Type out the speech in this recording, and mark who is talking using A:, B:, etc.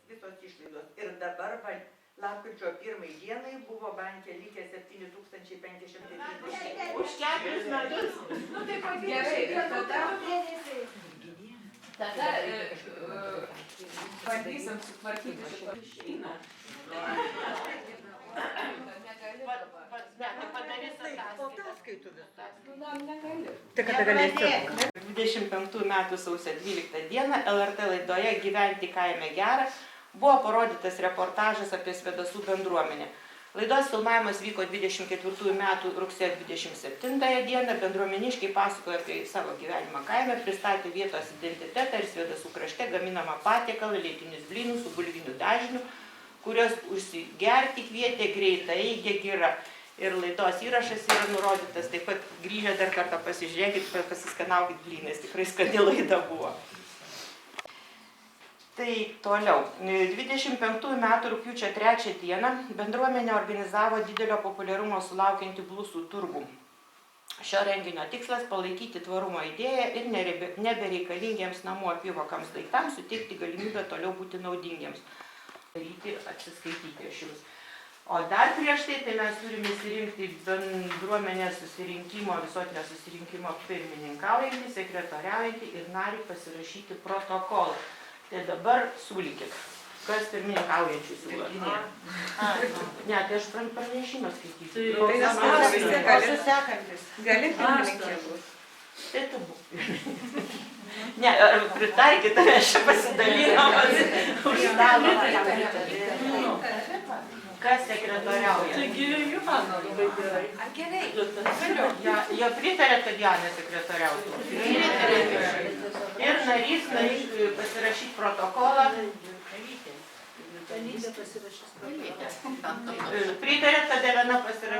A: visos išlaidos. Ir dabar lapkričio 1 dienai buvo banke likę 7520.
B: Už 4 metus. Nu tai gerai, tada bandysim sutvarkyti šitą išeiną.
A: Ataskaitų visą.
B: Negali.
A: Tai kada galėsiu?
B: 25 metų sausio 12 dieną LRT laidoje Gyventi kaime gera buvo parodytas reportažas apie Svėdasų bendruomenę. Laidos filmavimas vyko 24 metų rugsėjo 27 dieną. Bendruomeniškiai pasakojo apie savo gyvenimą kaime, pristatė vietos identitetą ir Svėdasų krašte gaminamą patiekalą, lietinius blynus su bulviniu dažniu, kurios užsigerti kvietė greitaeigė gira. Ir laidos įrašas yra nurodytas, taip pat grįžę dar kartą pasižiūrėkit, pasiskanaukit blynais, tikrai skani laida buvo. Tai toliau. 25 metų rugpjūčio 3 dieną bendruomenė organizavo didelio populiarumo sulaukiantį blusų turgų. Šio renginio tikslas - palaikyti tvarumo idėją ir nebereikalingiems namų apyvokams daiktams suteikti galimybę toliau būti naudingiems. Daryti, atsiskaityti iš jums. O dar prieš tai mes turime įsirinkti bendruomenės susirinkimo, visuotinio susirinkimo pirmininkaujantį, sekretoriaujantį ir narį pasirašyti protokolą. Tai dabar siūlykit, kas pirmininkaujančių siūlo. Ne, tai aš pranešimą skaitysiu.
A: Tai nesu sekantis. Gali pirmininkė būti.
B: Tai tu būk. Ne, pritaikite, mes čia pasidalinom. Kas sekretoriauja?
C: Taigi Joana labai gerai.
A: Ar gerai?
B: Jo pritarėt, kad Joana sekretoriautų? Ir narys pasirašyti protokolą. Pritarėt, kad Elena pasirašyti